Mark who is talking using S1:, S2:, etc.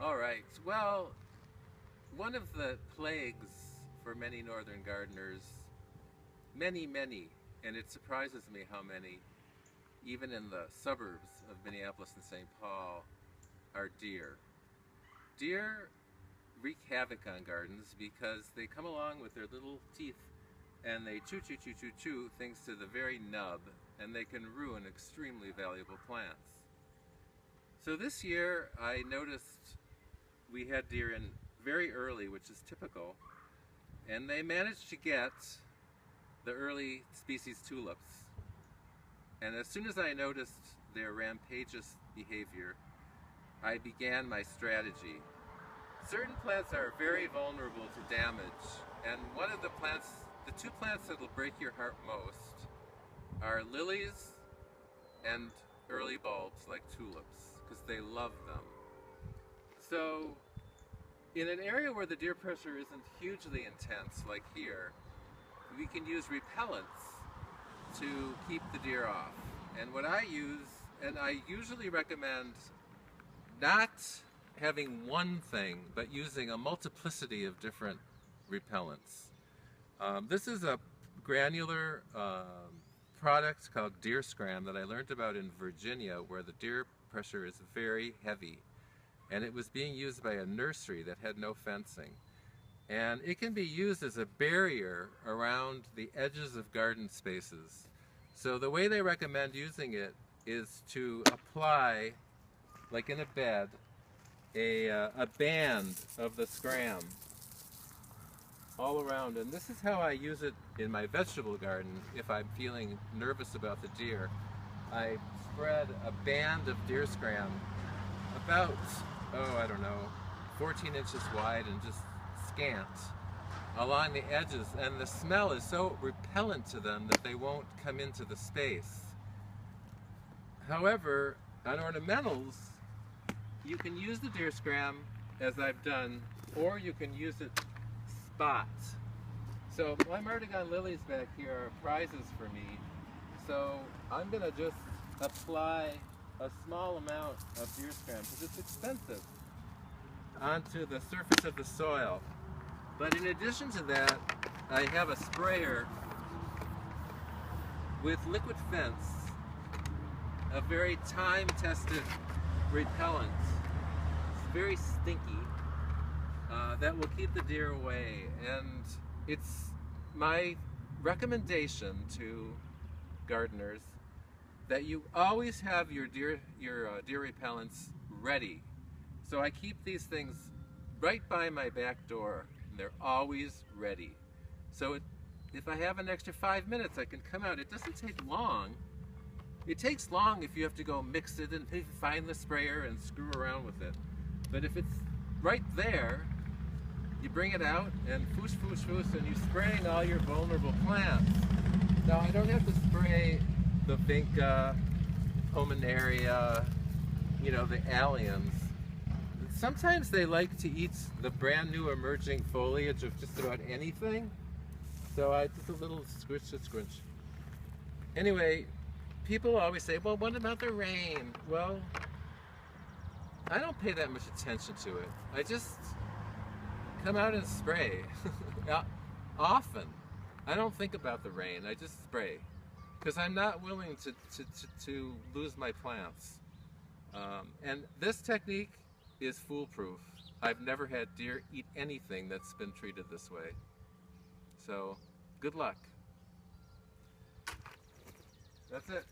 S1: All right. Well, one of the plagues for many northern gardeners, many, and it surprises me how many, even in the suburbs of Minneapolis and St. Paul, are deer. Deer wreak havoc on gardens because they come along with their little teeth and they chew things to the very nub, and they can ruin extremely valuable plants. So this year I noticed we had deer in very early, which is typical, and they managed to get the early species tulips. And as soon as I noticed their rampageous behavior, I began my strategy. Certain plants are very vulnerable to damage, and one of the plants, the two plants that will break your heart most, are lilies and early bulbs like tulips, because they love them. So in an area where the deer pressure isn't hugely intense, like here, we can use repellents to keep the deer off. And what I use, and I usually recommend not having one thing, but using a multiplicity of different repellents. This is a granular product called deer SCRAM that I learned about in Virginia, where the deer pressure is very heavy. And it was being used by a nursery that had no fencing. And it can be used as a barrier around the edges of garden spaces. So the way they recommend using it is to apply, like in a bed, a band of the SCRAM all around. And this is how I use it in my vegetable garden if I'm feeling nervous about the deer. I spread a band of deer SCRAM about, I don't know, 14 inches wide and just scant along the edges, and the smell is so repellent to them that they won't come into the space. However, on ornamentals, you can use the deer SCRAM as I've done, or you can use it spot. So my Martagon lilies back here are prizes for me, so I'm going to just apply a small amount of deer SCRAM, because it's expensive, onto the surface of the soil. But in addition to that, I have a sprayer with liquid fence, a very time-tested repellent. It's very stinky, that will keep the deer away. And it's my recommendation to gardeners that you always have your deer repellents ready. So I keep these things right by my back door, and they're always ready. So if I have an extra 5 minutes, I can come out. It doesn't take long. It takes long if you have to go mix it and find the sprayer and screw around with it. But if it's right there, you bring it out and foosh, and you're spraying all your vulnerable plants. Now I don't have to spray the vinca, pominaria, the alliums. Sometimes they like to eat the brand new emerging foliage of just about anything. So I just a little squish. Anyway, people always say, well, what about the rain? Well, I don't pay that much attention to it. I just come out and spray. Often. I don't think about the rain. I just spray. Because I'm not willing to lose my plants. And this technique is foolproof. I've never had deer eat anything that's been treated this way. So, good luck. That's it.